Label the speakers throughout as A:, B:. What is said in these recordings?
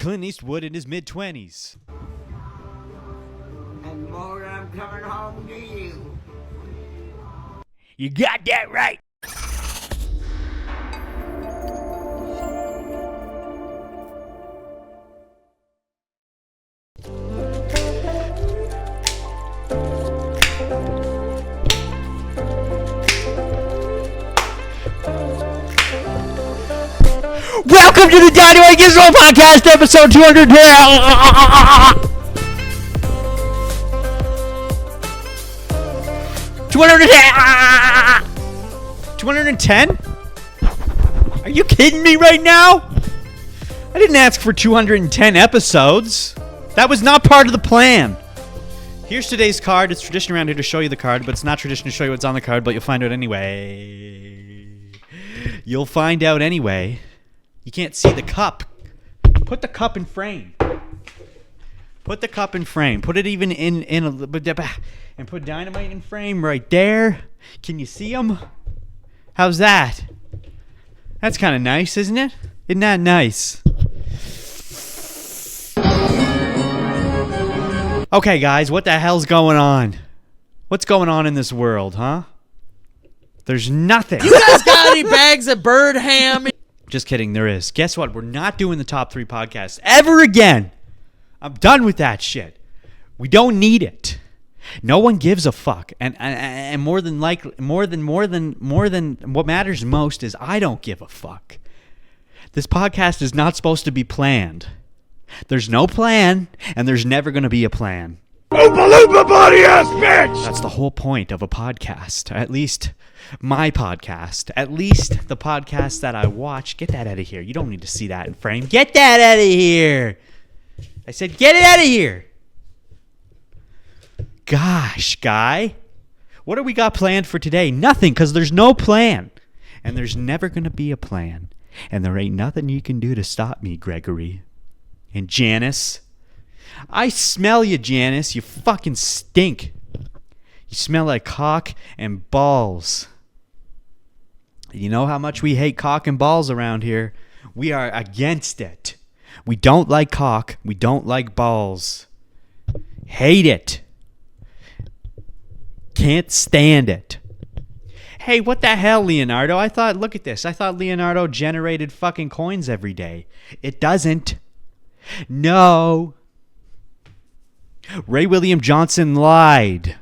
A: Clint Eastwood in his mid-20s.
B: And more, I'm coming home to you.
A: You got that right. Welcome to the DynamiteGizmo podcast, episode 210. 210? Are you kidding me right now? I didn't ask for 210 episodes. That was not part of the plan. Here's today's card. It's tradition around here to show you the card, but it's not tradition to show you what's on the card, but you'll find out anyway. You'll find out anyway. You can't see the cup. Put the cup in frame. Put the cup in frame. Put it even in a little bit, and put dynamite in frame right there. Can you see them? How's that? That's kind of nice, isn't it? Isn't that nice? Okay, guys, what the hell's going on? What's going on in this world, huh? There's nothing.
C: You guys got any bags of bird ham?
A: Just kidding, there is. Guess what? We're not doing the top 3 podcasts ever again. I'm done with that shit. We don't need it. No one gives a fuck. And more than what matters most is I don't give a fuck. This podcast is not supposed to be planned. There's no plan, and there's never going to be a plan.
D: Oompa Loompa body ass bitch!
A: That's the whole point of a podcast. At least my podcast. At least the podcast that I watch. Get that out of here. You don't need to see that in frame. Get that out of here. I said get it out of here. Gosh, guy. What do we got planned for today? Nothing, because there's no plan. And there's never going to be a plan. And there ain't nothing you can do to stop me, Gregory. And Janice. I smell you, Janice. You fucking stink. You smell like cock and balls. You know how much we hate cock and balls around here. We are against it. We don't like cock. We don't like balls. Hate it. Can't stand it. Hey, what the hell, Leonardo? Look at this. I thought Leonardo generated fucking coins every day. It doesn't. No. Ray William Johnson lied.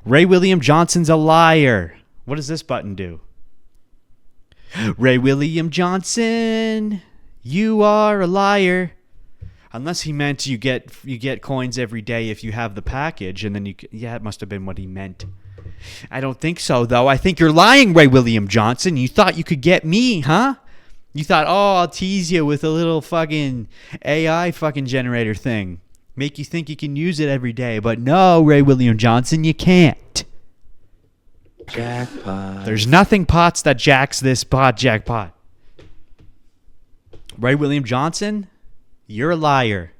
A: Ray William Johnson's a liar. What does this button do? Ray William Johnson, you are a liar. Unless he meant you get coins every day if you have the package, and then it must have been what he meant. I don't think so, though. I think you're lying, Ray William Johnson. You thought you could get me, huh? You thought, oh, I'll tease you with a little fucking AI fucking generator thing. Make you think you can use it every day. But no, Ray William Johnson, you can't.
C: Jackpot.
A: There's nothing pots that jacks this pot jackpot. Ray William Johnson, you're a liar.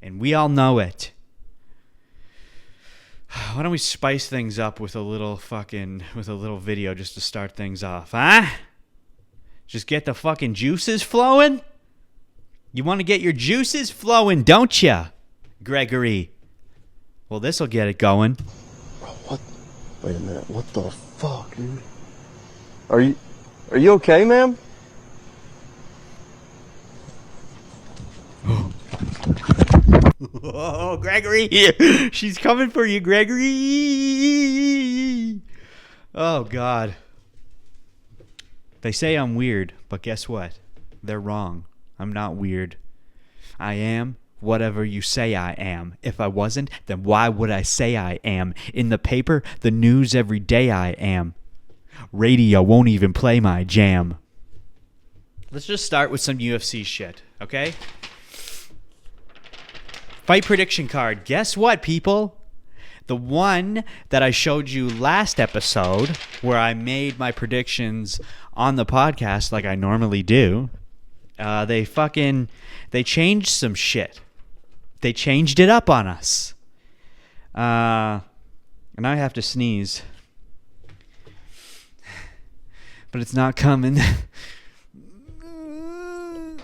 A: And we all know it. Why don't we spice things up with a little video just to start things off, huh? Just get the fucking juices flowing? You want to get your juices flowing, don't you, Gregory? Well, this'll get it going.
D: Bro, what? Wait a minute. What the fuck, dude? Are you okay, ma'am?
A: Oh, Gregory. She's coming for you, Gregory. Oh, God. They say I'm weird, but guess what? They're wrong. I'm not weird. I am whatever you say I am. If I wasn't, then why would I say I am? In the paper, the news every day I am. Radio won't even play my jam. Let's just start with some UFC shit, okay? Fight prediction card. Guess what, people? The one that I showed you last episode, where I made my predictions on the podcast like I normally do, they changed some shit. They changed it up on us. And I have to sneeze. But it's not coming.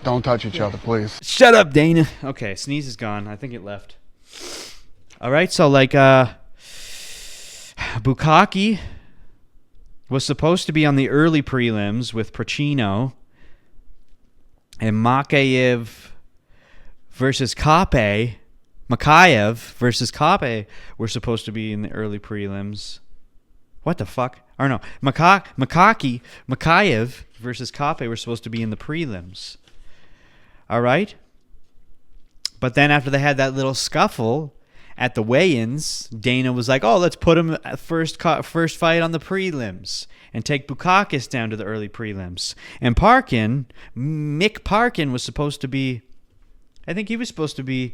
E: Don't touch each other, please.
A: Shut up, Dana. Okay, sneeze is gone. I think it left. All right, so like Bukkake was supposed to be on the early prelims with Pacino, and Makayev versus Makayev versus Kape were supposed to be in the early prelims. What the fuck? Or no, Makayev versus Kape were supposed to be in the prelims. All right? But then after they had that little scuffle at the weigh-ins, Dana was like, oh, let's put him at first fight on the prelims and take Bukkake down to the early prelims. And Mick Parkin was supposed to be, I think he was supposed to be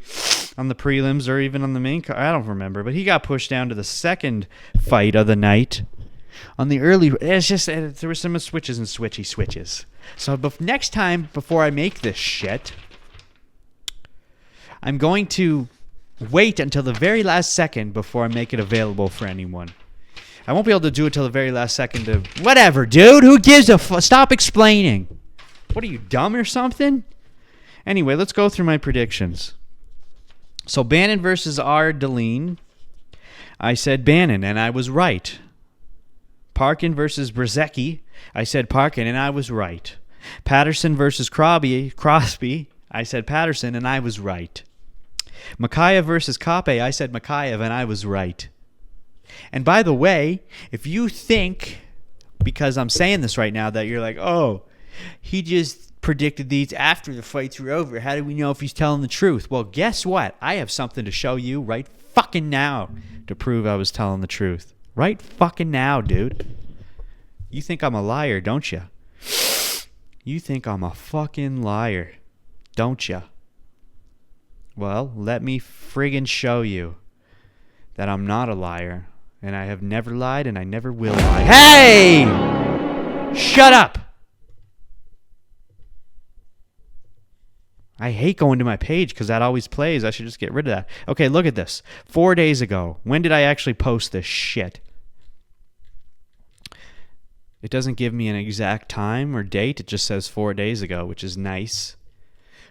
A: on the prelims or even on the main card. I don't remember, but he got pushed down to the second fight of the night. On the early, it's just, there were some switches and switches. So next time, before I make this shit, I'm going to wait until the very last second before I make it available for anyone. I won't be able to do it till the very last second to... Whatever, dude. Who gives a Stop explaining. What are you, dumb or something? Anyway, let's go through my predictions. So Bannon versus Ardeline. I said Bannon, and I was right. Parkin versus Brzezicki. I said Parkin, and I was right. Patterson versus Crosby. I said Patterson, and I was right. Makayev versus Kape. I said Makayev, and I was right. And by the way, if you think, because I'm saying this right now, that you're like, oh, he just predicted these after the fights were over. How do we know if he's telling the truth? Well, guess what? I have something to show you right fucking now to prove I was telling the truth. Right fucking now, dude. You think I'm a liar, don't you? You think I'm a fucking liar, don't you? Well, let me friggin' show you that I'm not a liar, and I have never lied, and I never will lie. Hey! Shut up! I hate going to my page because that always plays. I should just get rid of that. Okay, look at this. 4 days ago. When did I actually post this shit? It doesn't give me an exact time or date. It just says 4 days ago, which is nice.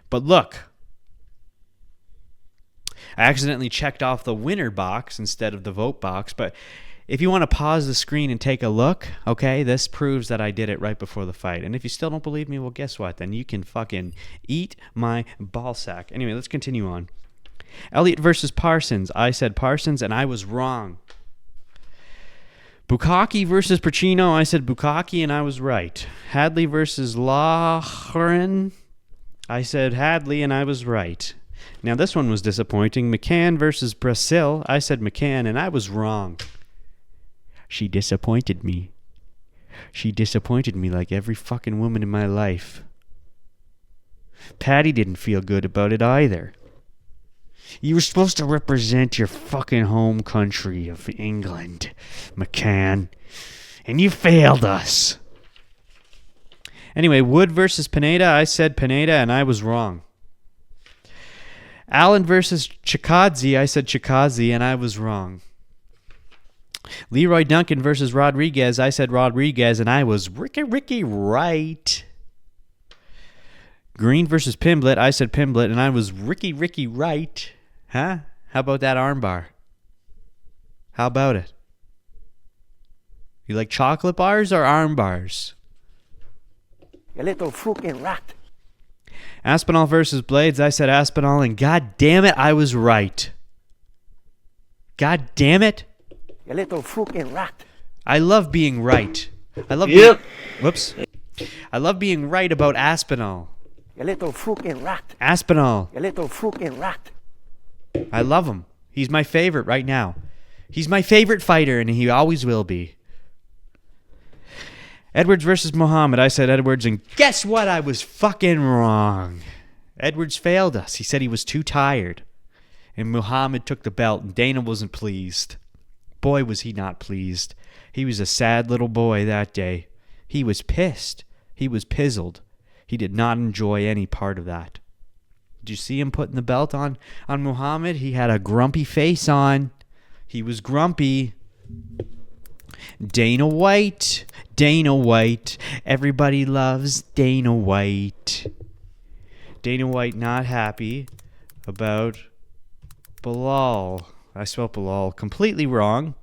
A: But look. I accidentally checked off the winner box instead of the vote box. But if you want to pause the screen and take a look, okay, this proves that I did it right before the fight. And if you still don't believe me, well, guess what? Then you can fucking eat my ballsack. Anyway, let's continue on. Elliott versus Parsons. I said Parsons, and I was wrong. Bukkake versus Pacino. I said Bukkake, and I was right. Hadley versus Lauren. I said Hadley, and I was right. Now, this one was disappointing. McCann versus Brazil. I said McCann, and I was wrong. She disappointed me. She disappointed me like every fucking woman in my life. Patty didn't feel good about it either. You were supposed to represent your fucking home country of England, McCann, and you failed us. Anyway, Wood versus Pineda. I said Pineda, and I was wrong. Allen versus Chikadze. I said Chikadze, and I was wrong. Leroy Duncan versus Rodriguez. I said Rodriguez, and I was Ricky right. Green versus Pimblett. I said Pimblett, and I was Ricky right. Huh? How about that armbar? How about it? You like chocolate bars or arm bars?
B: You little fucking rat.
A: Aspinall versus Blades. I said Aspinall, and god damn it, I was right. God damn it.
B: You little fucking rat.
A: I love being right. I love Whoops. I love being right about Aspinall.
B: You little fucking rat.
A: Aspinall.
B: You little fucking rat.
A: I love him. He's my favorite right now. He's my favorite fighter, and he always will be. Edwards versus Muhammad. I said Edwards, and guess what? I was fucking wrong. Edwards failed us. He said he was too tired. And Muhammad took the belt, and Dana wasn't pleased. Boy, was he not pleased. He was a sad little boy that day. He was pissed. He was pizzled. He did not enjoy any part of that. Did you see him putting the belt on Muhammad? He had a grumpy face on. He was grumpy. Dana White. Dana White. Everybody loves Dana White. Dana White not happy about Bilal. I spelled Bilal completely wrong.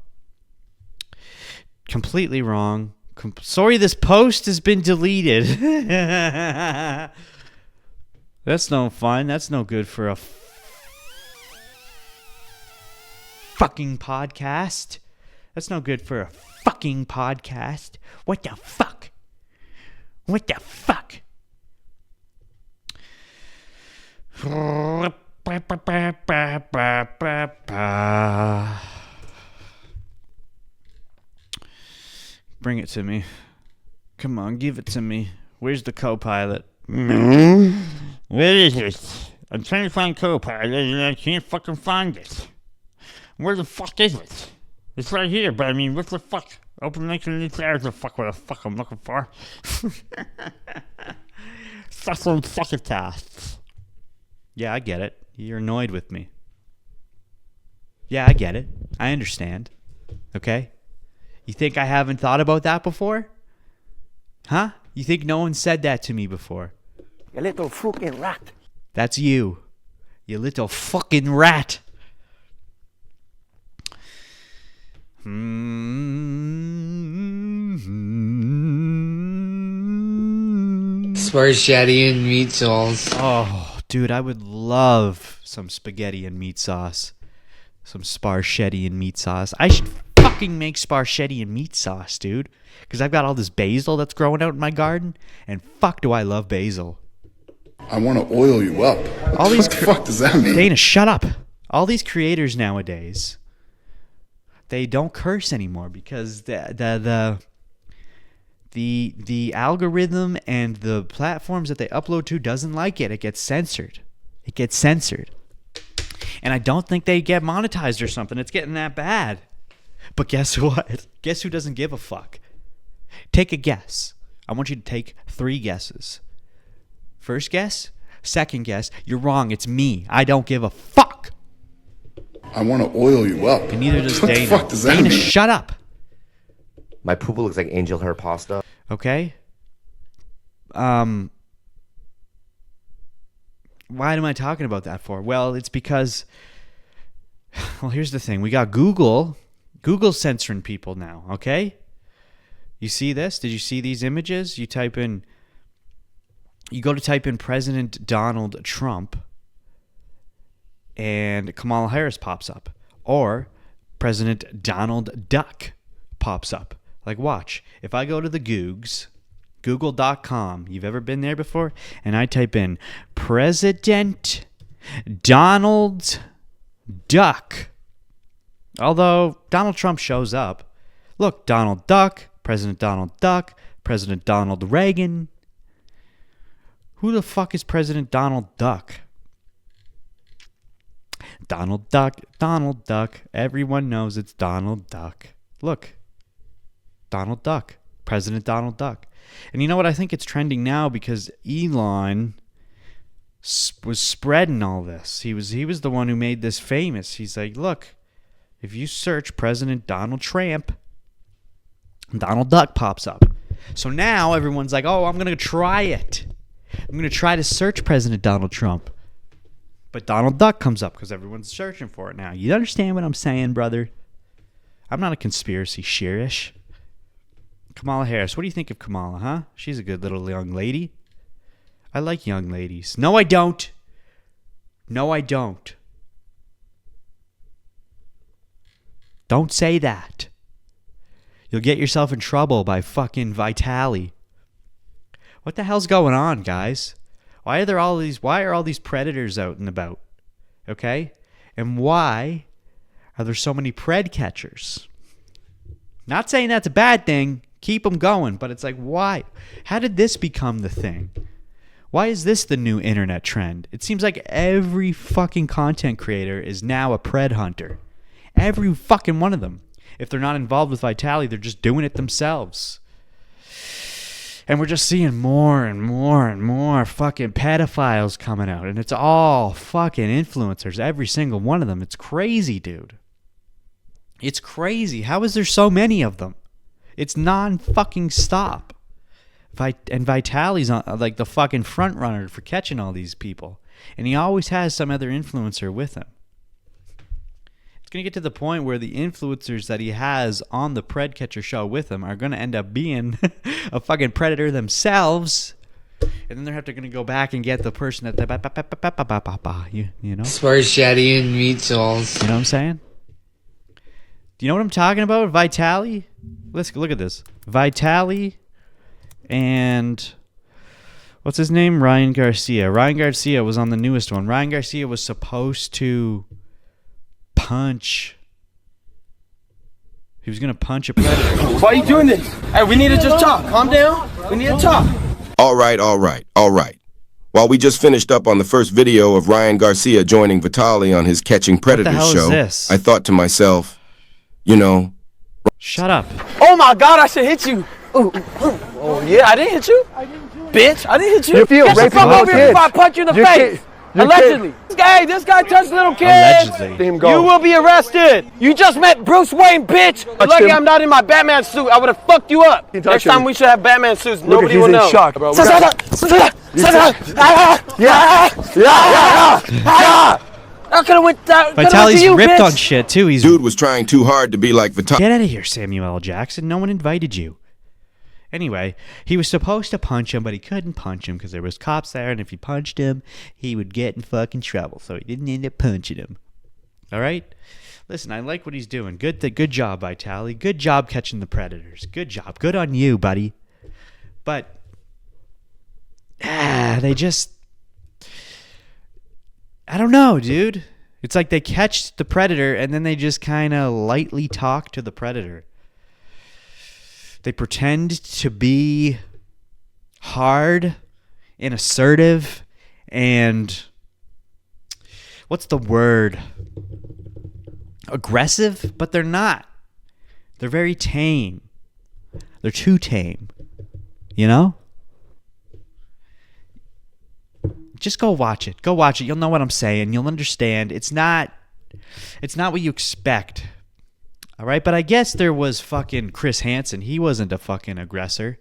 A: Completely wrong. Sorry, this post has been deleted. That's no fun. That's no good for a fucking podcast. That's no good for a fucking podcast. What the fuck? What the fuck? Bring it to me. Come on, give it to me. Where's the Copilot? Where is it? I'm trying to find Copilot and I can't fucking find it. Where the fuck is it? It's right here, but I mean, what the fuck? Open link in these areas. The fuck, what the fuck I'm looking for? Fucking succotash. Yeah, I get it. You're annoyed with me. Yeah, I get it. I understand. Okay? You think I haven't thought about that before? Huh? You think no one said that to me before?
B: You little fucking rat.
A: That's you. You little fucking rat.
C: Spaghetti and meat sauce.
A: Oh, dude, I would love some spaghetti and meat sauce. Some sparchetti and meat sauce. I should fucking make sparchetti and meat sauce, dude. Because I've got all this basil that's growing out in my garden. And fuck do I love basil.
E: I want to oil you up.
A: All these
E: What the fuck does that mean?
A: Dana, shut up. All these creators nowadays, they don't curse anymore because the algorithm and the platforms that they upload to doesn't like it. It gets censored. It gets censored. And I don't think they get monetized or something. It's getting that bad. But guess what? Guess who doesn't give a fuck? Take a guess. I want you to take 3 guesses. First guess, second guess, you're wrong. It's me. I don't give a fuck.
E: I want to oil you up.
A: And neither does
E: What
A: Dana.
E: the fuck does that
A: Dana,
E: mean?
A: shut up.
F: My poo looks like angel hair pasta.
A: Okay. Why am I talking about that for? Well, it's because, well, here's the thing. We got Google. Google's censoring people now, okay? You see this? Did you see these images? You go to type in President Donald Trump and Kamala Harris pops up. Or President Donald Duck pops up. Like, watch. If I go to the Googs, google.com, you've ever been there before? And I type in President Donald Duck. Although Donald Trump shows up. Look, Donald Duck, President Donald Duck, President Donald Reagan. Who the fuck is President Donald Duck? Donald Duck, Donald Duck. Everyone knows it's Donald Duck. Look. Donald Duck. President Donald Duck. And you know what? I think it's trending now because Elon was spreading all this. He was the one who made this famous. He's like, look, if you search President Donald Trump, Donald Duck pops up. So now everyone's like, oh, I'm going to try it. I'm going to try to search President Donald Trump. But Donald Duck comes up because everyone's searching for it now. You understand what I'm saying, brother? I'm not a conspiracy shearish. Kamala Harris. What do you think of Kamala, huh? She's a good little young lady. I like young ladies. No, I don't. No, I don't. Don't say that. You'll get yourself in trouble by fucking Vitali. What the hell's going on, guys? Why are all these predators out and about? Okay? And why are there so many pred catchers? Not saying that's a bad thing. Keep them going. But it's like, why? How did this become the thing? Why is this the new internet trend? It seems like every fucking content creator is now a pred hunter. Every fucking one of them. If they're not involved with Vitali, they're just doing it themselves. And we're just seeing more and more and more fucking pedophiles coming out. And it's all fucking influencers, every single one of them. It's crazy, dude. It's crazy. How is there so many of them? It's non-fucking stop. And Vitali's on, like the fucking front runner for catching all these people. And he always has some other influencer with him. It's going to get to the point where the influencers that he has on the Pred Catcher show with him are going to end up being a fucking predator themselves. And then they're going to go back and get the person that you know?
C: Spaghetti and meatballs.
A: You know what I'm saying? Do you know what I'm talking about? Vitali? Let's look at this. Vitali and what's his name? Ryan Garcia. Ryan Garcia was on the newest one. Ryan Garcia was supposed to punch. He was going to punch a predator.
G: Why are you doing this? Hey, we need to just talk. Calm down. We need to talk.
H: All right. While we just finished up on the first video of Ryan Garcia joining Vitali on his Catching Predators
A: hell is
H: show,
A: this?
H: I thought to myself, you know...
A: Shut up.
G: Oh my God, I should hit you. Oh yeah, I didn't hit you. Bitch, I didn't hit you.
B: You feel
G: Get the
B: raping
G: fuck
B: little
G: over here
B: kids.
G: before I punch you in the
B: You
G: face.
B: kid- you
G: Allegedly. This guy touched little kids.
A: Allegedly.
B: Let him go.
G: You will be arrested. You just met Bruce Wayne, bitch. You're lucky I'm not in my Batman suit. I would have fucked you up.
B: He touched
G: Next time
B: him.
G: we should have Batman suits.
B: Look,
G: Nobody
B: he's
G: will
B: in
G: know.
B: shock, bro.
G: I could have went down.
A: Vitali's
G: you,
A: ripped
G: bitch.
A: on shit too. He's
H: Dude was trying too hard to be like Vitali.
A: Get out of here, Samuel L. Jackson. No one invited you. Anyway, he was supposed to punch him, but he couldn't punch him because there was cops there, and if he punched him, he would get in fucking trouble. So he didn't end up punching him. All right? Listen, I like what he's doing. Good job, Vitali. Good job catching the predators. Good job. Good on you, buddy. But they just... I don't know, dude. It's like they catch the predator, and then they just kind of lightly talk to the predator. They pretend to be hard and assertive and what's the word? Aggressive, but they're not. They're very tame. They're too tame. You know? Just go watch it. Go watch it. You'll know what I'm saying. You'll understand. It's not what you expect. All right, but I guess there was fucking Chris Hansen. He wasn't a fucking aggressor,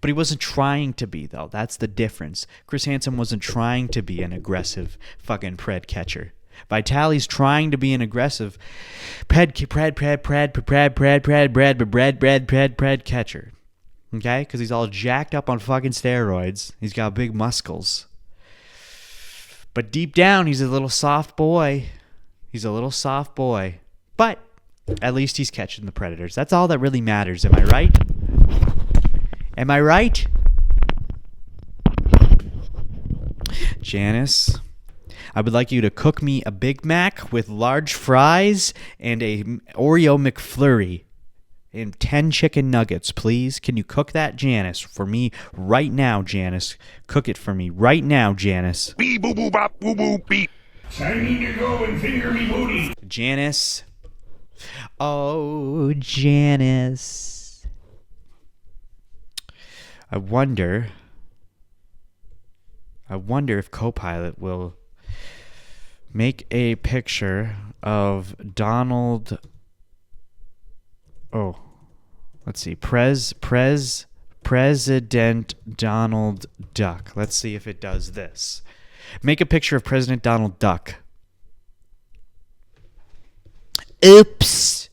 A: but he wasn't trying to be, though. That's the difference. Chris Hansen wasn't trying to be an aggressive fucking pred catcher. Vitali's trying to be an aggressive pred catcher. Okay? Because he's all jacked up on fucking steroids. He's got big muscles. But deep down, he's a little soft boy. He's a little soft boy. But at least he's catching the predators. That's all that really matters. Am I right? Am I right? Janice, I would like you to cook me a Big Mac with large fries and a Oreo McFlurry and 10 chicken nuggets, please. Can you cook that, Janice, for me right now, Janice? Cook it for me right now, Janice.
I: Beep, boop, boop, bop, boop, boop, beep. Time to go and finger me booty.
A: Janice. Oh, Janice. I wonder if Copilot will make a picture of Donald. Oh, let's see. President Donald Duck. Let's see if it does this. Make a picture of President Donald Duck. Oops.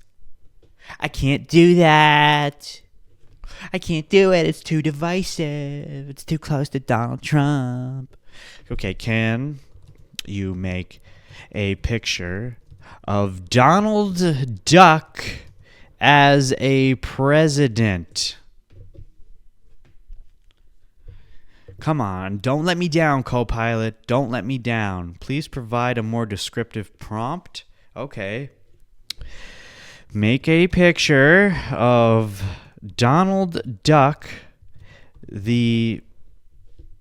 A: I can't do that. I can't do it. It's too divisive. It's too close to Donald Trump. Okay, can you make a picture of Donald Duck as a president? Come on, don't let me down, Copilot. Don't let me down. Please provide a more descriptive prompt. Okay. Make a picture of Donald Duck, the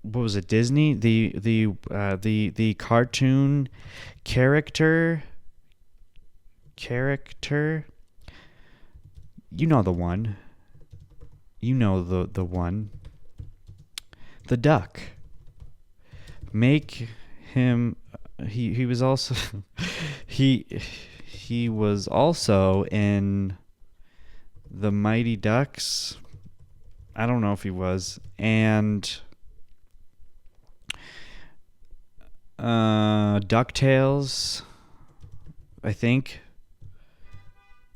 A: what was it? Disney, the cartoon character. You know the one. You know the one. The duck. Make him. He was also he was also in the Mighty Ducks. I don't know if he was. And DuckTales, I think.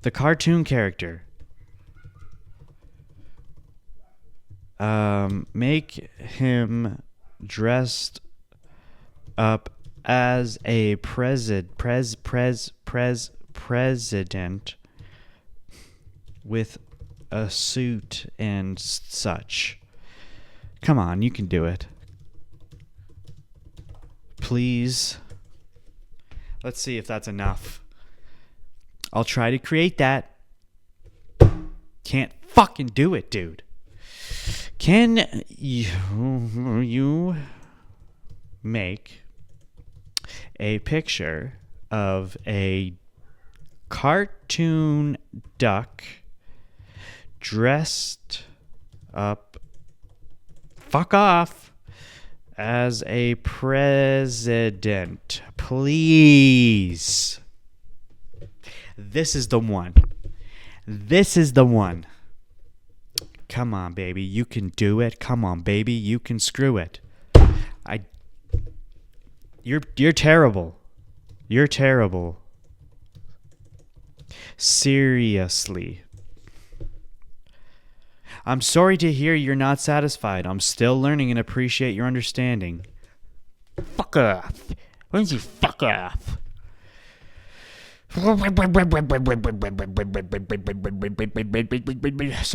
A: The cartoon character. Make him dressed up as a president with a suit and such. Come on, you can do it. Please. Let's see if that's enough. I'll try to create that. Can't fucking do it, dude. Can you make a picture of a cartoon duck dressed up, fuck off, as a president, please? This is the one. This is the one. Come on, baby, you can do it. Come on, baby, you can screw it. You're terrible. You're terrible. Seriously. I'm sorry to hear you're not satisfied. I'm still learning and appreciate your understanding. Fuck off. Why don't you fuck off? So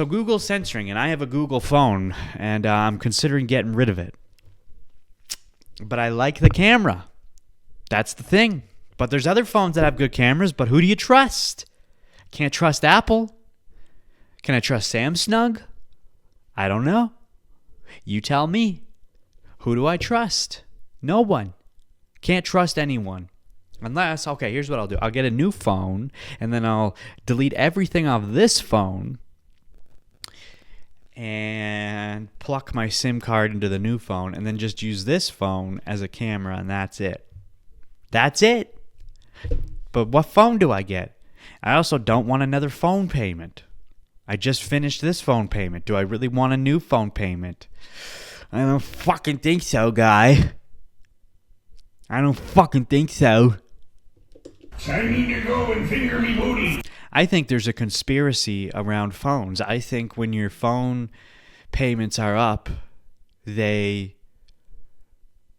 A: Google's censoring, and I have a Google phone, and I'm considering getting rid of it. But I like the camera. That's the thing. But there's other phones that have good cameras, but who do you trust? Can't trust Apple. Can I trust Samsung? I don't know. You tell me. Who do I trust? No one. Can't trust anyone. Unless, okay, here's what I'll do. I'll get a new phone, and then I'll delete everything off this phone and pluck my SIM card into the new phone, and then just use this phone as a camera, and that's it. That's it. But what phone do I get? I also don't want another phone payment. I just finished this phone payment. Do I really want a new phone payment? I don't fucking think so, guy. I don't fucking think so.
I: Time to go and finger me booty.
A: I think there's a conspiracy around phones. I think when your phone payments are up, they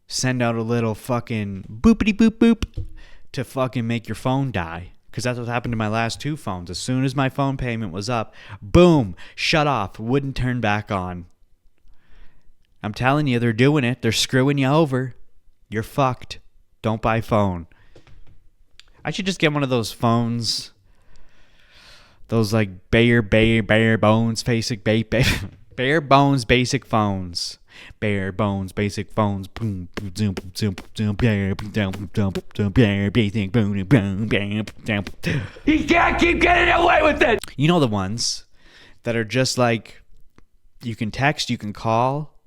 A: send out a little fucking boopity boop boop to fucking make your phone die. Because that's what happened to my last two phones. As soon as my phone payment was up, boom, shut off, wouldn't turn back on. I'm telling you, they're doing it. They're screwing you over. You're fucked. Don't buy phone. I should just get one of those phones. Those like bare bones basic bare bones basic phones. Bare bones basic phones. Boom zoom zoom zoom basic boom.
G: He can't keep getting away with it.
A: You know the ones that are just like you can text, you can call,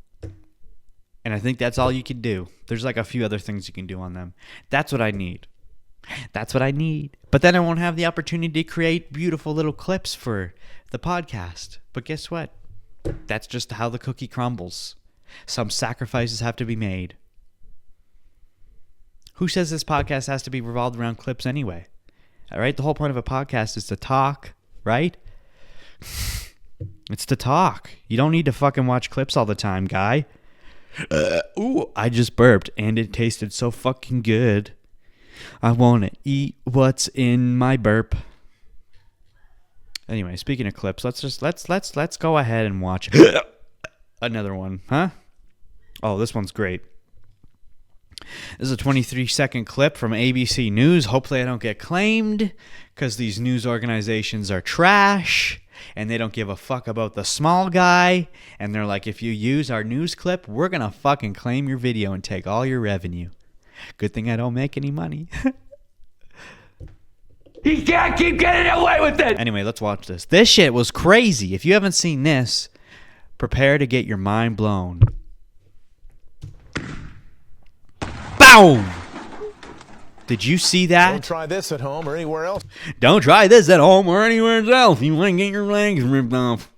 A: and I think that's all you can do. There's like a few other things you can do on them. That's what I need. That's what I need. But then I won't have the opportunity to create beautiful little clips for the podcast. But guess what? That's just how the cookie crumbles. Some sacrifices have to be made. Who says this podcast has to be revolved around clips anyway? All right? The whole point of a podcast is to talk, right? It's to talk. You don't need to fucking watch clips all the time, guy. Ooh, I just burped and it tasted so fucking good. I want to eat what's in my burp. Anyway, speaking of clips, let's go ahead and watch another one, huh? Oh, this one's great. This is a 23-second clip from ABC News. Hopefully I don't get claimed because these news organizations are trash and they don't give a fuck about the small guy. And they're like, if you use our news clip, we're going to fucking claim your video and take all your revenue. Good thing I don't make any money.
G: He can't keep getting away with it.
A: Anyway, let's watch this. This shit was crazy. If you haven't seen this, prepare to get your mind blown. Boom! Did you see that?
J: Don't try this at home or anywhere else.
A: Don't try this at home or anywhere else. You want to get your legs ripped off.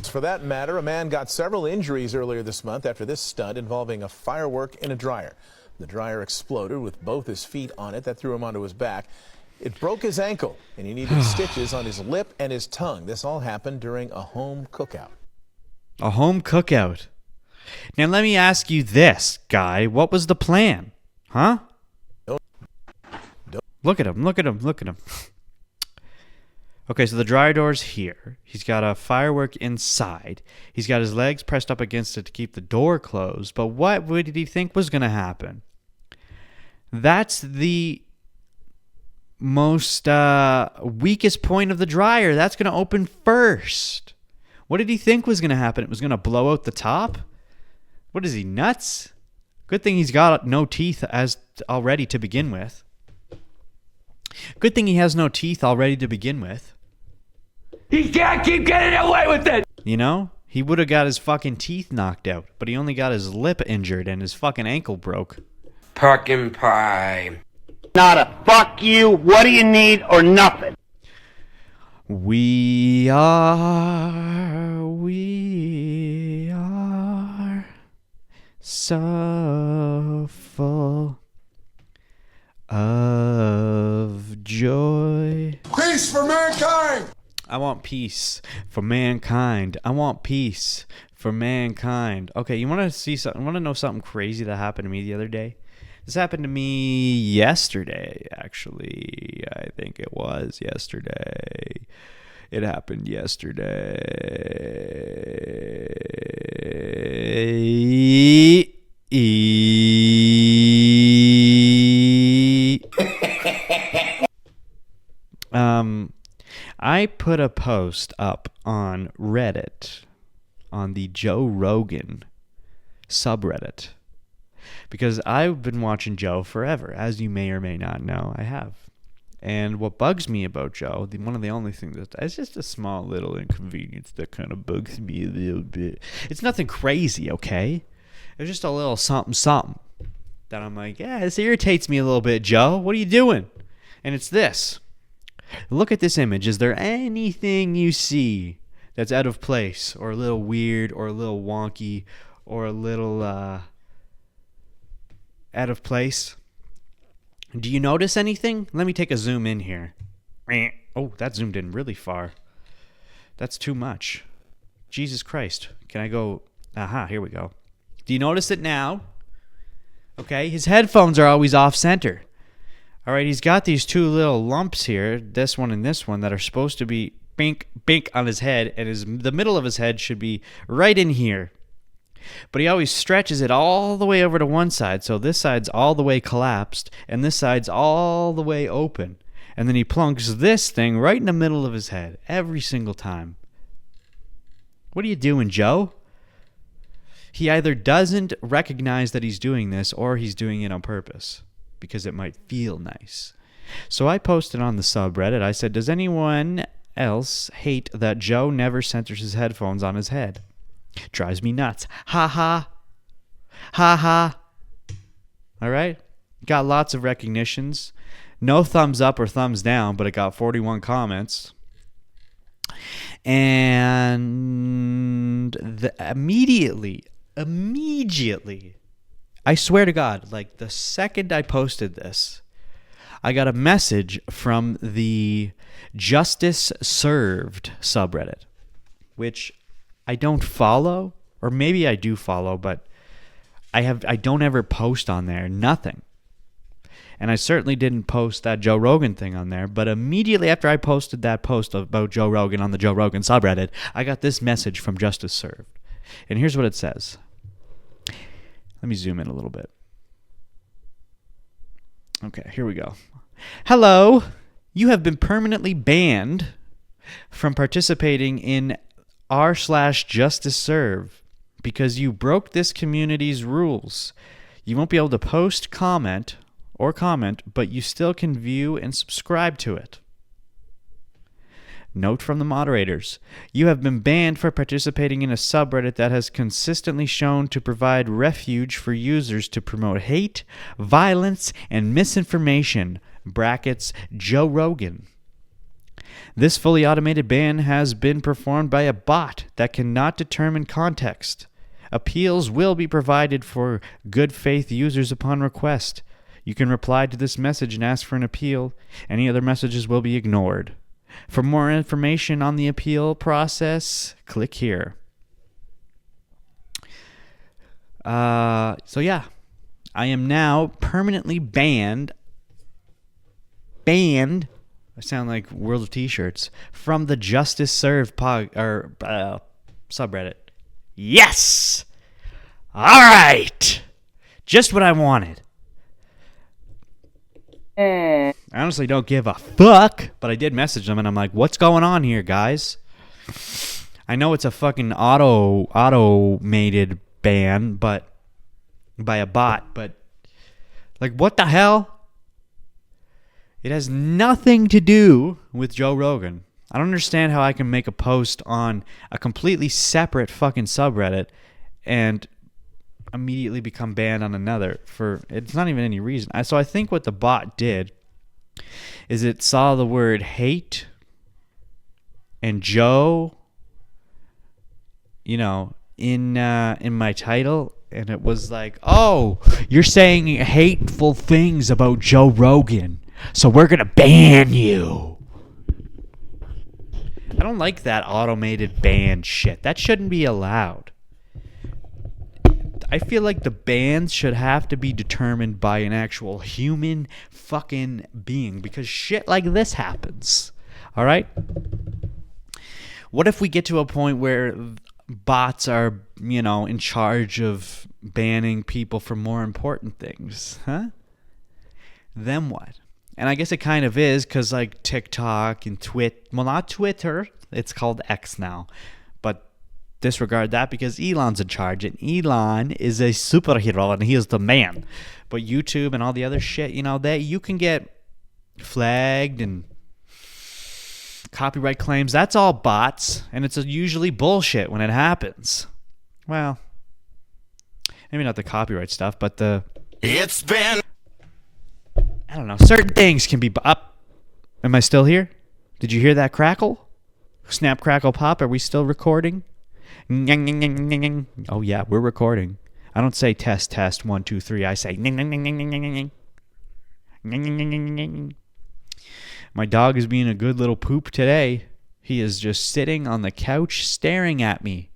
J: For that matter, a man got several injuries earlier this month after this stunt involving a firework in a dryer. The dryer exploded with both his feet on it. That threw him onto his back. It broke his ankle, and he needed stitches on his lip and his tongue. This all happened during a home cookout.
A: A home cookout. Now let me ask you this, guy. What was the plan? Huh? Look at him. Look at him. Look at him. Okay, so the dryer door's here. He's got a firework inside. He's got his legs pressed up against it to keep the door closed. But what did he think was going to happen? That's the most weakest point of the dryer. That's going to open first. What did he think was going to happen? It was going to blow out the top? What is he, nuts? Good thing he's got no teeth as already to begin with. Good thing he has no teeth already to begin with.
I: He can't keep getting away with it!
A: You know? He would have got his fucking teeth knocked out, but he only got his lip injured and his fucking ankle broke.
G: Pumpkin pie.
B: Not a fuck you, what do you need, or nothing.
A: We are so full of joy.
E: Peace for mankind!
A: I want peace for mankind. I want peace for mankind. Okay, you want to see something? Want to know something crazy that happened to me the other day? This happened to me yesterday, actually. I think it was yesterday. It happened yesterday. I put a post up on Reddit, on the Joe Rogan subreddit, because I've been watching Joe forever, as you may or may not know. I have. And what bugs me about Joe, one of the only things it's just a small little inconvenience that kind of bugs me a little bit. It's nothing crazy, okay? It's just a little something that I'm like, yeah, this irritates me a little bit, Joe. What are you doing? And it's this. Look at this image. Is there anything you see that's out of place or a little weird or a little wonky or a little out of place? Do you notice anything? Let me take a zoom in here. Oh, that zoomed in really far. That's too much. Jesus Christ. Can I go? Aha, here we go. Do you notice it now? Okay, his headphones are always off center. All right, he's got these two little lumps here, this one and this one, that are supposed to be bink, bink on his head, and the middle of his head should be right in here. But he always stretches it all the way over to one side, so this side's all the way collapsed, and this side's all the way open. And then he plunks this thing right in the middle of his head every single time. What are you doing, Joe? He either doesn't recognize that he's doing this, or he's doing it on purpose, because it might feel nice. So I posted on the subreddit, I said, does anyone else hate that Joe never centers his headphones on his head? Drives me nuts. Ha ha. Ha ha. All right? Got lots of recognitions. No thumbs up or thumbs down, but it got 41 comments. And immediately, I swear to God, like the second I posted this, I got a message from the Justice Served subreddit, which I don't follow, or maybe I do follow, but I don't ever post on there, nothing. And I certainly didn't post that Joe Rogan thing on there, but immediately after I posted that post about Joe Rogan on the Joe Rogan subreddit, I got this message from Justice Served. And here's what it says. Let me zoom in a little bit. Okay, here we go. Hello, you have been permanently banned from participating in r/Justice Serve because you broke this community's rules. You won't be able to post, comment, but you still can view and subscribe to it. Note from the moderators. You have been banned for participating in a subreddit that has consistently shown to provide refuge for users to promote hate, violence, and misinformation. Brackets, Joe Rogan. This fully automated ban has been performed by a bot that cannot determine context. Appeals will be provided for good faith users upon request. You can reply to this message and ask for an appeal. Any other messages will be ignored. For more information on the appeal process, click here. So yeah, I am now permanently banned. I sound like World of T-shirts from the Justice Serve subreddit. Yes! All right! Just what I wanted. I honestly don't give a fuck, but I did message them and I'm like, what's going on here, guys? I know it's a fucking automated ban, but by a bot, but like, what the hell? It has nothing to do with Joe Rogan. I don't understand how I can make a post on a completely separate fucking subreddit and immediately become banned on another for it's not even any reason. So I think what the bot did is it saw the word hate and Joe, you know, in my title, and it was like, oh, you're saying hateful things about Joe Rogan, so we're gonna ban you. I don't like that automated ban shit. That shouldn't be allowed. I feel like the bans should have to be determined by an actual human fucking being, because shit like this happens. All right? What if we get to a point where bots are, you know, in charge of banning people for more important things? Huh? Then what? And I guess it kind of is, because like TikTok and well, not Twitter, it's called X now, but disregard that because Elon's in charge, and Elon is a superhero and he is the man. But YouTube and all the other shit, you know, that you can get flagged and copyright claims. That's all bots, and it's usually bullshit when it happens. Well, maybe not the copyright stuff, but
I: It's been...
A: I don't know. Certain things can be up. Am I still here? Did you hear that crackle? Snap, crackle, pop. Are we still recording? Oh yeah, we're recording. I don't say test, 1, 2, 3. I say my dog is being a good little poop today. He is just sitting on the couch staring at me.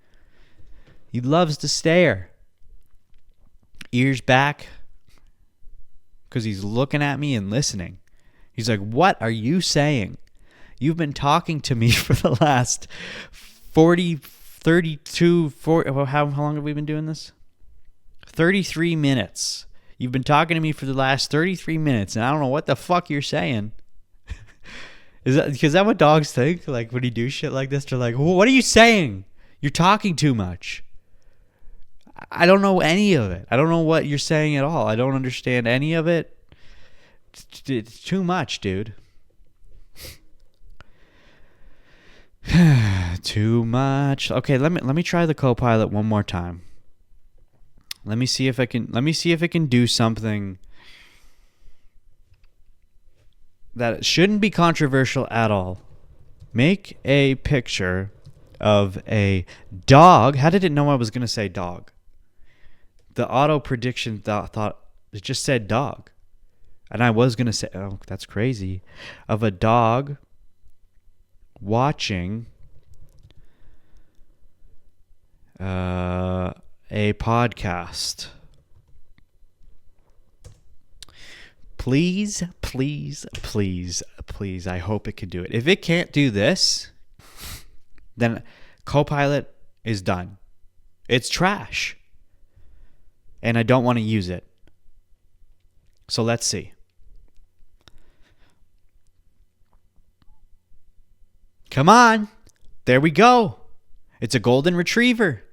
A: He loves to stare. Ears back, because he's looking at me and listening. He's like, what are you saying? You've been talking to me for the last 40, how long have we been doing this? 33 minutes. You've been talking to me for the last 33 minutes, and I don't know what the fuck you're saying. Is that what dogs think? Like, when you do shit like this, they're like, what are you saying? You're talking too much. I don't know any of it. I don't know what you're saying at all. I don't understand any of it. It's too much, dude. Too much. Okay, let me try the Copilot one more time. Let me see if it can do something that shouldn't be controversial at all. Make a picture of a dog. How did it know I was going to say dog? The auto prediction thought it just said dog. And I was going to say, oh, that's crazy, of a dog watching a podcast. Please, please, please, please, I hope it can do it. If it can't do this, then Copilot is done. It's trash. And I don't want to use it. So let's see. Come on. There we go. It's a golden retriever.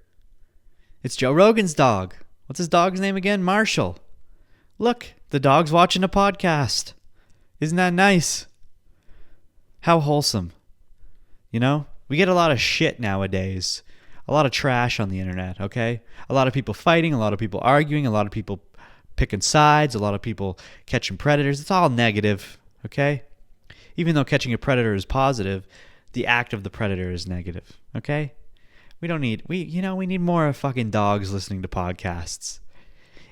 A: It's Joe Rogan's dog. What's his dog's name again? Marshall. Look, the dog's watching a podcast. Isn't that nice? How wholesome. You know, we get a lot of shit nowadays. A lot of trash on the internet, okay? A lot of people fighting, a lot of people arguing, a lot of people picking sides, a lot of people catching predators. It's all negative, okay? Even though catching a predator is positive, the act of the predator is negative. Okay? We need more fucking dogs listening to podcasts.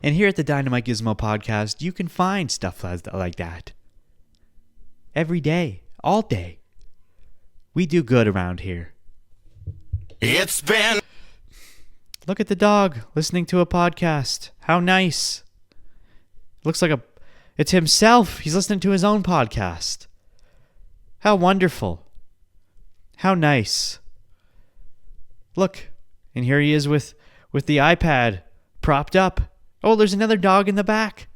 A: And here at the Dynamite Gizmo podcast, you can find stuff like that. Every day. All day. We do good around here.
I: It's been...
A: Look at the dog listening to a podcast. How nice. Looks like it's himself. He's listening to his own podcast. How wonderful. How nice. Look, and here he is with the iPad propped up. Oh, there's another dog in the back.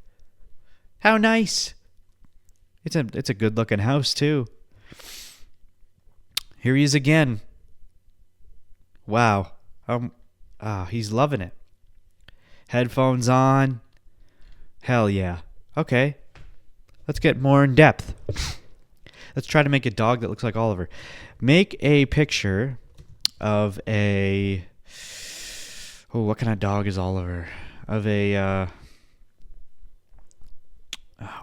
A: How nice. It's a good-looking house, too. Here he is again. Wow. He's loving it. Headphones on. Hell yeah. Okay. Let's get more in depth. Let's try to make a dog that looks like Oliver. Make a picture of a... Oh, what kind of dog is Oliver? Of a...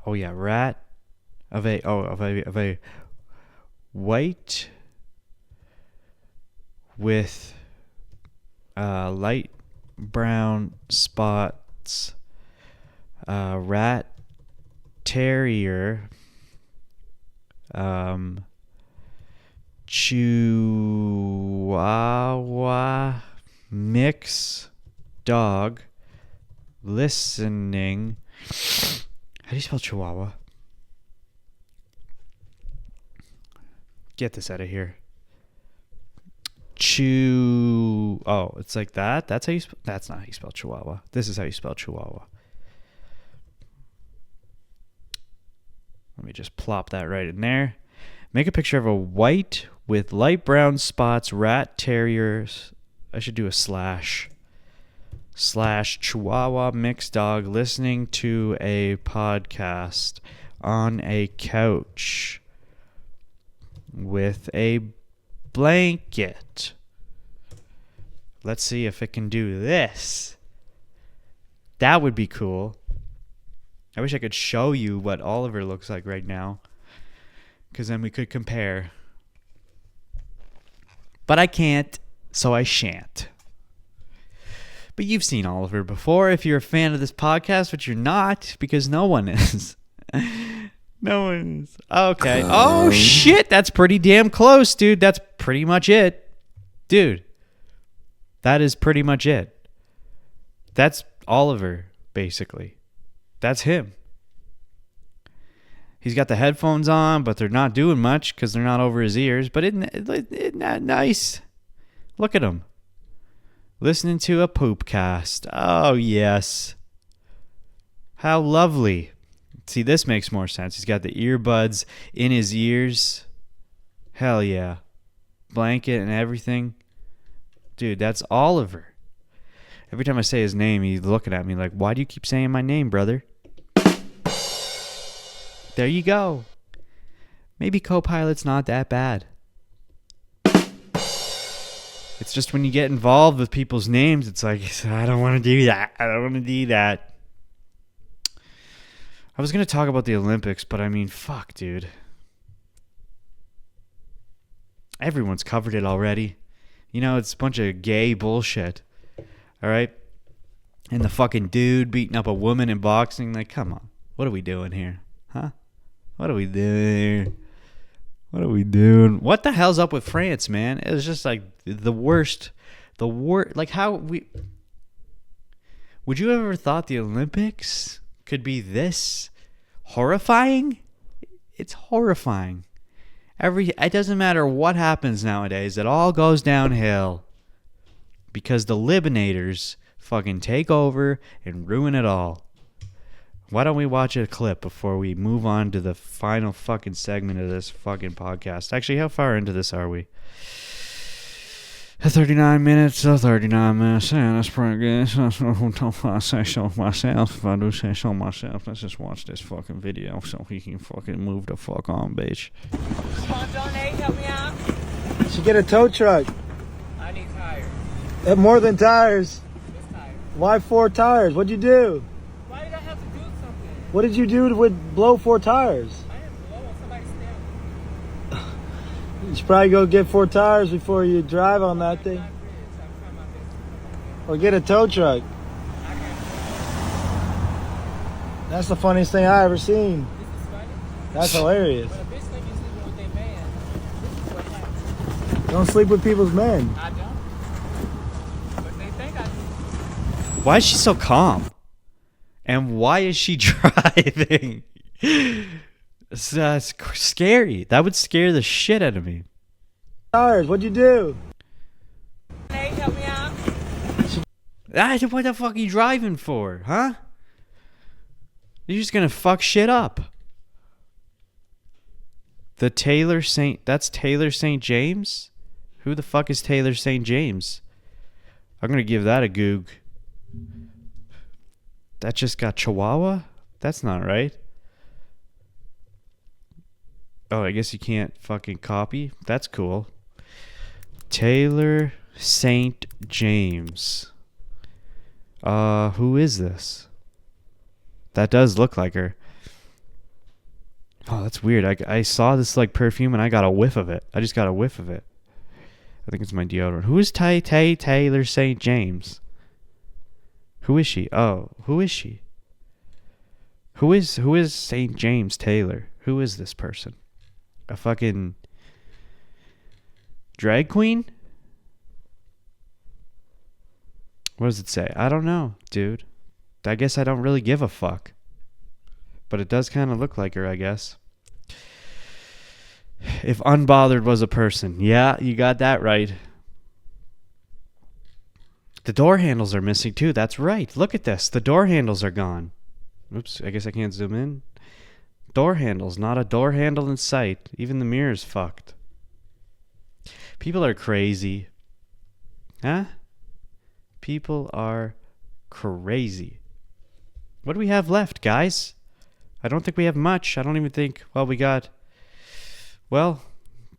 A: rat. Of a white with light brown spots, rat terrier, chihuahua mix dog, listening. How do you spell chihuahua? Get this out of here. Oh, it's like that? That's how you spell... That's not how you spell chihuahua. This is how you spell chihuahua. Let me just plop that right in there. Make a picture of a white with light brown spots rat terriers. I should do a slash chihuahua mixed dog listening to a podcast on a couch with a blanket. Let's see if it can do this. That would be cool. I wish I could show you what Oliver looks like right now, because then we could compare. But I can't, so I shan't. But you've seen Oliver before if you're a fan of this podcast, which you're not, because no one is. No one is. Okay. Oh, shit. That's pretty damn close, dude. That's pretty much it. Dude. That is pretty much it. That's Oliver, basically. That's him. He's got the headphones on, but they're not doing much because they're not over his ears. But isn't that nice? Look at him. Listening to a poopcast. Oh, yes. How lovely. See, this makes more sense. He's got the earbuds in his ears. Hell yeah. Blanket and everything. Dude, that's Oliver. Every time I say his name, he's looking at me like, why do you keep saying my name, brother? There you go. Maybe Copilot's not that bad. It's just when you get involved with people's names, it's like, I don't want to do that. I don't want to do that. I was going to talk about the Olympics, but I mean, fuck, dude. Everyone's covered it already. You know, it's a bunch of gay bullshit. All right? And the fucking dude beating up a woman in boxing. Like, come on. What are we doing here? Huh? What are we doing? What are we doing? What the hell's up with France, man? It was just like the worst. Like, how we... Would you ever thought the Olympics could be this horrifying? It's horrifying. It doesn't matter what happens nowadays. It all goes downhill because the Libinators fucking take over and ruin it all. Why don't we watch a clip before we move on to the final fucking segment of this fucking podcast? Actually, how far into this are we? 39 minutes, 39 minutes. Yeah, that's pretty good. If I say so myself, if I do say so myself, let's just watch this fucking video so he can fucking move the fuck on, bitch.
K: Come on, John A, help me out.
L: You should get a tow truck.
K: I need tires.
L: More than tires.
K: Just tires.
L: Why 4 tires? What'd you do?
K: Why did I have to do something?
L: What did you do to blow 4 tires?
K: I didn't blow on somebody's stamp.
L: You should probably go get 4 tires before you drive on that thing. Or get a tow truck. That's the funniest thing I ever seen. That's hilarious. Don't sleep with people's men.
K: I don't. But they think I do.
A: Why is she so calm? And why is she driving? It's scary. That would scare the shit out of me.
L: Tires, what'd you do?
K: Hey, help me out.
A: What the fuck are you driving for, huh? You're just gonna fuck shit up. That's Taylor St. James? Who the fuck is Taylor St. James? I'm gonna give that a goog. That just got Chihuahua? That's not right. Oh, I guess you can't fucking copy. That's cool. Taylor St. James. Who is this? That does look like her. Oh, that's weird. I saw this like perfume and I got a whiff of it. I just got a whiff of it. I think it's my deodorant. Who is Taylor St. James? Who is she? Oh, who is she? Who is St. James Taylor? Who is this person? A fucking drag queen? What does it say? I don't know, dude. I guess I don't really give a fuck. But it does kind of look like her, I guess. If unbothered was a person. Yeah, you got that right. The door handles are missing too. That's right. Look at this. The door handles are gone. Oops, I guess I can't zoom in. Door handles. Not a door handle in sight. Even the mirror's fucked. People are crazy. Huh? People are crazy. What do we have left, guys? I don't think we have much. I don't even think... Well, we got... Well,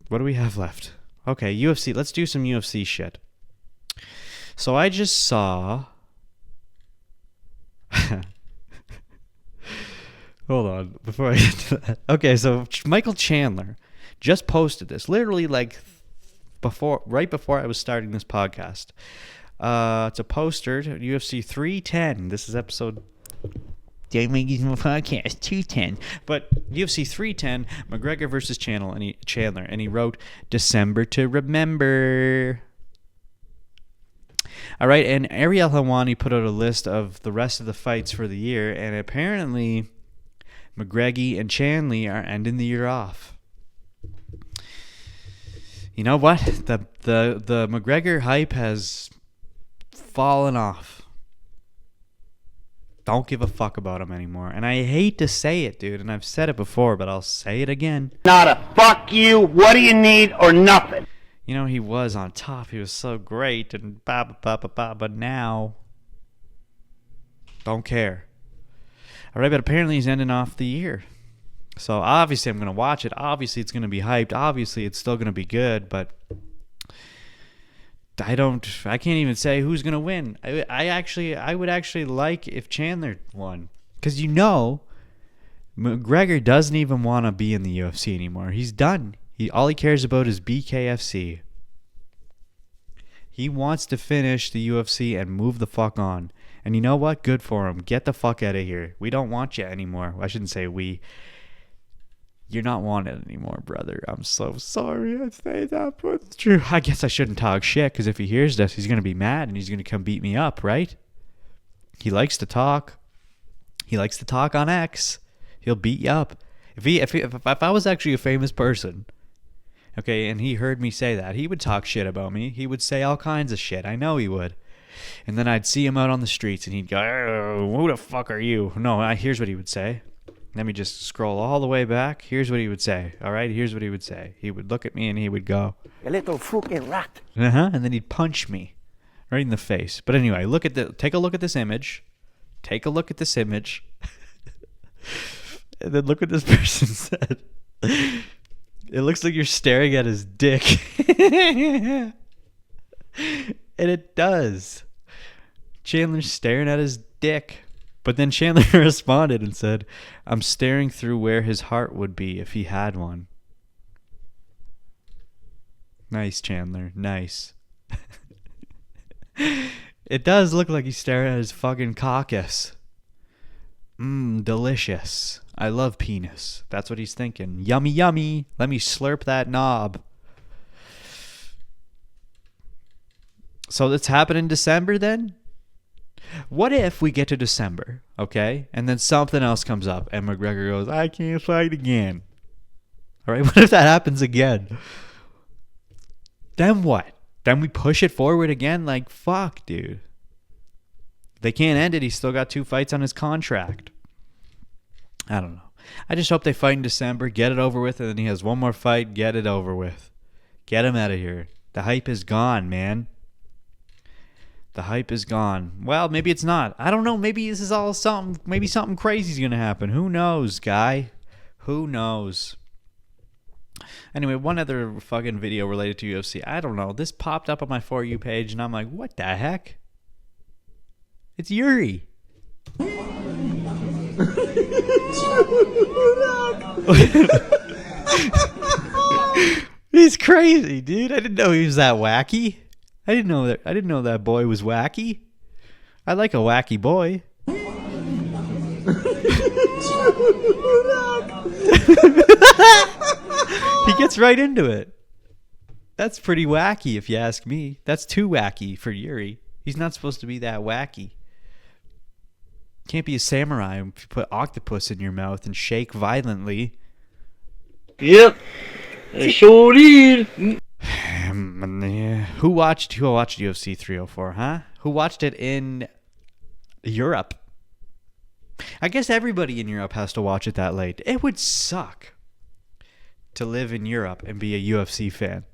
A: what do we have left? Okay, UFC. Let's do some UFC shit. So I just saw... Hold on, before I get to that. Okay, so Michael Chandler just posted this. Literally, like, right before I was starting this podcast. It's a poster to UFC 310. This is episode... DynamiteGizmo podcast 210. But UFC 310, McGregor versus Chandler, and he wrote December to remember. All right, and Ariel Helwani put out a list of the rest of the fights for the year, and apparently McGregor and Chandler are ending the year off. You know what? The McGregor hype has fallen off. Don't give a fuck about him anymore. And I hate to say it, dude, and I've said it before, but I'll say it again.
B: Not a fuck you, what do you need, or nothing.
A: You know, he was on top. He was so great, and but now, don't care. All right, but apparently he's ending off the year. So obviously I'm going to watch it. Obviously it's going to be hyped. Obviously it's still going to be good, but I can't even say who's going to win. I would actually like if Chandler won. Because McGregor doesn't even want to be in the UFC anymore. He's done. All he cares about is BKFC. He wants to finish the UFC and move the fuck on. And you know what? Good for him. Get the fuck out of here. We don't want you anymore. I shouldn't say we. You're not wanted anymore, brother. I'm so sorry I say that, but it's true. I guess I shouldn't talk shit, because if he hears this, he's going to be mad and he's going to come beat me up, right? He likes to talk. He likes to talk on X. He'll beat you up. If I was actually a famous person, okay, and he heard me say that, he would talk shit about me. He would say all kinds of shit. I know he would. And then I'd see him out on the streets and he'd go, "Oh, who the fuck are you?" No, here's what he would say. Let me just scroll all the way back. Here's what he would say. All right, here's what he would say. He would look at me and he would go, "A little fucking rat." And then he'd punch me right in the face. But anyway, take a look at this image. Take a look at this image. And then look what this person said. It looks like you're staring at his dick. And it does. Chandler's staring at his dick. But then Chandler responded and said, "I'm staring through where his heart would be if he had one." Nice, Chandler. Nice. It does look like he's staring at his fucking caucus. Delicious. I love penis. That's what he's thinking. Yummy, yummy. Let me slurp that knob. So that's happened in December then? What if we get to December, okay? And then something else comes up and McGregor goes, I can't fight again. All right, what if that happens again? Then what? Then we push it forward again? Like, fuck, dude. They can't end it. He's still got 2 fights on his contract. I don't know. I just hope they fight in December, get it over with, and then he has one more fight, get it over with. Get him out of here. The hype is gone, man. The hype is gone. Well, maybe it's not. I don't know. Maybe this is all something. Maybe something crazy is going to happen. Who knows, guy? Who knows? Anyway, one other fucking video related to UFC. I don't know. This popped up on my For You page, and I'm like, what the heck? It's Yuri. He's crazy, dude. I didn't know he was that wacky. I didn't know that boy was wacky. I like a wacky boy. He gets right into it. That's pretty wacky if you ask me. That's too wacky for Yuri. He's not supposed to be that wacky. Can't be a samurai if you put octopus in your mouth and shake violently.
G: Yep. I sure did.
A: Who watched UFC 304, huh? Who watched it in Europe? I guess everybody in Europe has to watch it that late. It would suck to live in Europe and be a UFC fan.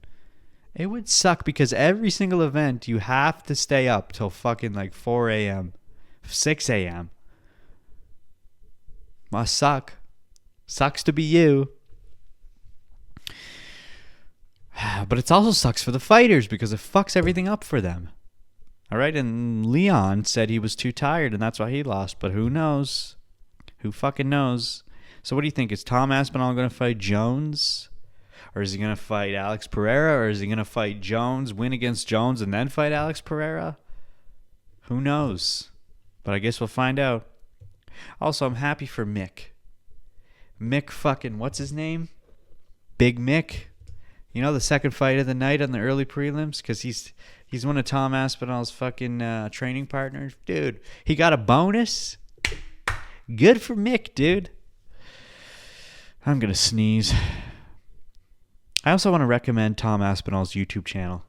A: It would suck because every single event you have to stay up till fucking like 4 a.m., 6 a.m. Must suck. Sucks to be you. But it also sucks for the fighters because it fucks everything up for them. All right, and Leon said he was too tired and that's why he lost. But who knows? Who fucking knows? So what do you think? Is Tom Aspinall going to fight Jones? Or is he going to fight Alex Pereira? Or is he going to fight Jones, win against Jones, and then fight Alex Pereira? Who knows? But I guess we'll find out. Also, I'm happy for Mick. Mick fucking, what's his name? Big Mick. You know, the second fight of the night on the early prelims? Because he's one of Tom Aspinall's fucking training partners. Dude, he got a bonus. Good for Mick, dude. I'm going to sneeze. I also want to recommend Tom Aspinall's YouTube channel.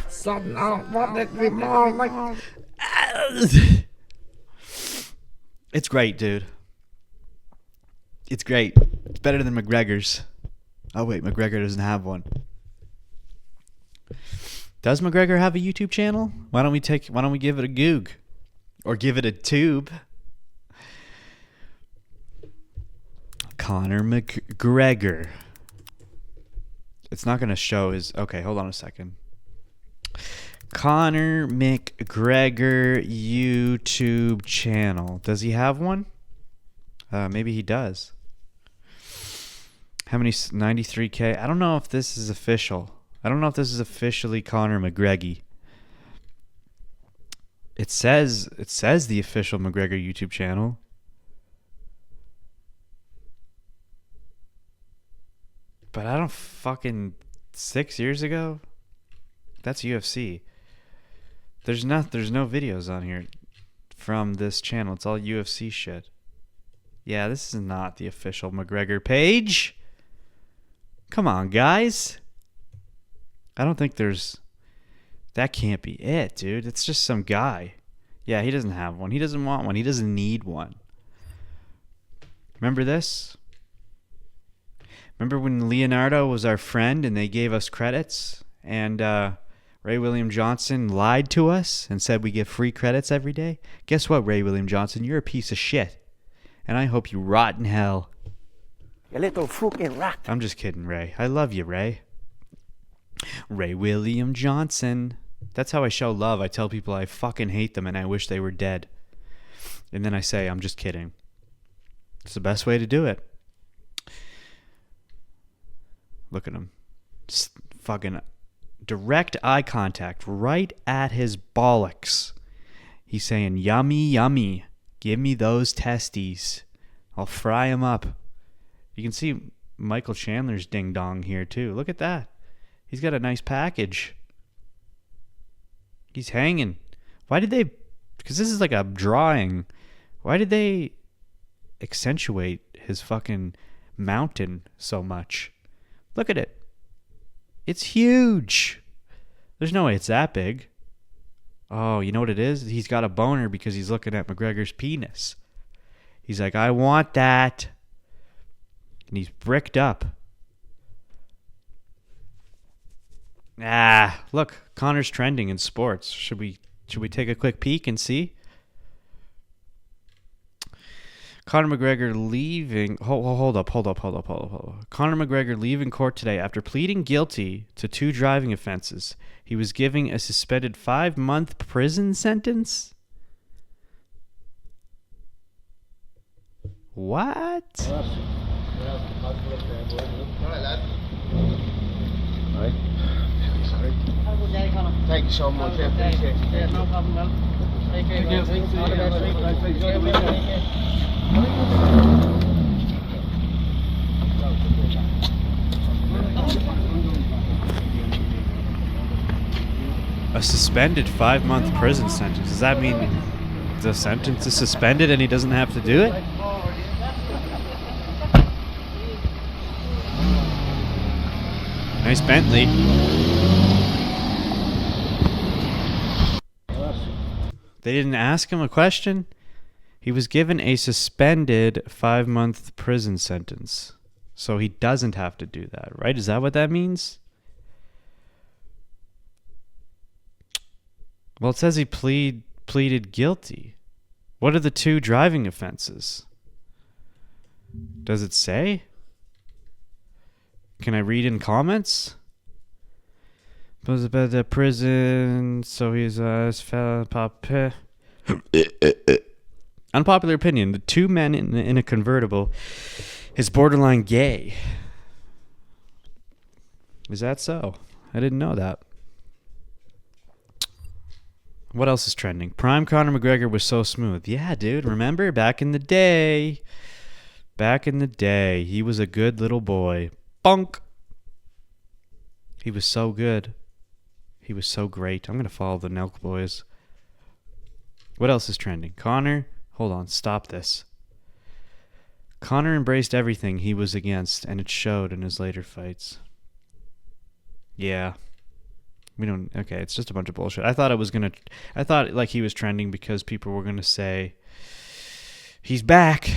E: Something I don't want it to be more like.
A: It's great, dude. It's great. It's better than McGregor's. Oh wait, McGregor doesn't have one. Does McGregor have a YouTube channel? Why don't we give it a goog? Or give it a tube? Conor McGregor. It's not going to show his... Okay, hold on a second. Conor McGregor YouTube channel. Does he have one? Maybe he does. How many? 93K. I don't know if this is official. I don't know if this is officially Conor McGregor. It says the official McGregor YouTube channel. But I don't fucking 6 years ago. That's UFC. There's no videos on here from this channel. It's all UFC shit. Yeah, this is not the official McGregor page. Come on, guys. I don't think there's... That can't be it, dude. It's just some guy. Yeah, he doesn't have one. He doesn't want one. He doesn't need one. Remember this? Remember when Leonardo was our friend and they gave us credits? And Ray William Johnson lied to us and said we get free credits every day? Guess what, Ray William Johnson? You're a piece of shit. And I hope you rot in hell.
G: You little fucking rat.
A: I'm just kidding, Ray. I love you, Ray. Ray William Johnson. That's how I show love. I tell people I fucking hate them and I wish they were dead. And then I say, I'm just kidding. It's the best way to do it. Look at him. Just fucking direct eye contact right at his bollocks. He's saying, yummy, yummy. Give me those testes. I'll fry them up. You can see Michael Chandler's ding-dong here, too. Look at that. He's got a nice package. He's hanging. Why did they... Because this is like a drawing. Why did they accentuate his fucking mountain so much? Look at it. It's huge. There's no way it's that big. Oh, you know what it is? He's got a boner because he's looking at McGregor's penis. He's like, I want that. And he's bricked up. Ah, look, Connor's trending in sports. Should we take a quick peek and see? Conor McGregor leaving... Hold up. Conor McGregor leaving court today after pleading guilty to 2 driving offenses. He was giving a suspended 5-month prison sentence? What?
G: Thank you so much. Yeah, no problem, man. Take
A: A suspended 5-month prison sentence. Does that mean the sentence is suspended and he doesn't have to do it? Nice Bentley. They didn't ask him a question? He was given a suspended 5-month prison sentence. So he doesn't have to do that, right? Is that what that means? Well, it says he pleaded guilty. What are the 2 driving offenses? Does it say? Can I read in comments? Was about the prison, so he's unpopular opinion. The 2 men in a convertible is borderline gay. Is that so? I didn't know that. What else is trending? Prime Conor McGregor was so smooth. Yeah, dude. Remember back in the day? Back in the day, he was a good little boy. Bunk. He was so good. He was so great. I'm going to follow the Nelk boys. What else is trending? Conor. Hold on. Stop this. Conor embraced everything he was against, and it showed in his later fights. Yeah. We don't... Okay, it's just a bunch of bullshit. I thought like he was trending because people were going to say he's back.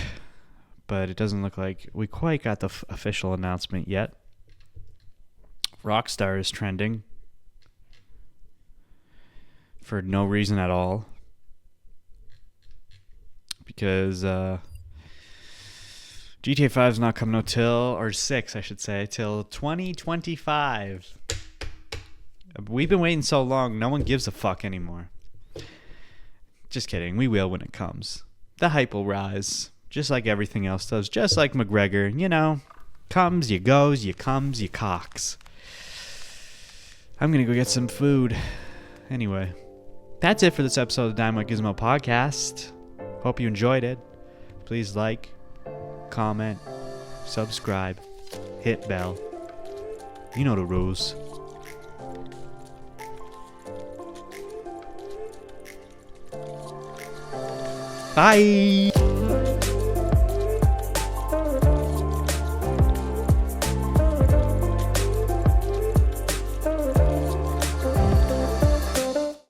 A: But it doesn't look like we quite got the official announcement yet. Rockstar is trending. For no reason at all. Because GTA 5 is not coming out till... Or 6, I should say. Till 2025. We've been waiting so long, no one gives a fuck anymore. Just kidding. We will when it comes. The hype will rise. Just like everything else does. Just like McGregor. You know. Comes, you goes, you comes, you cocks. I'm going to go get some food. Anyway. That's it for this episode of the DynamiteGizmo podcast. Hope you enjoyed it. Please like, comment, subscribe, hit bell. You know the rules. Bye.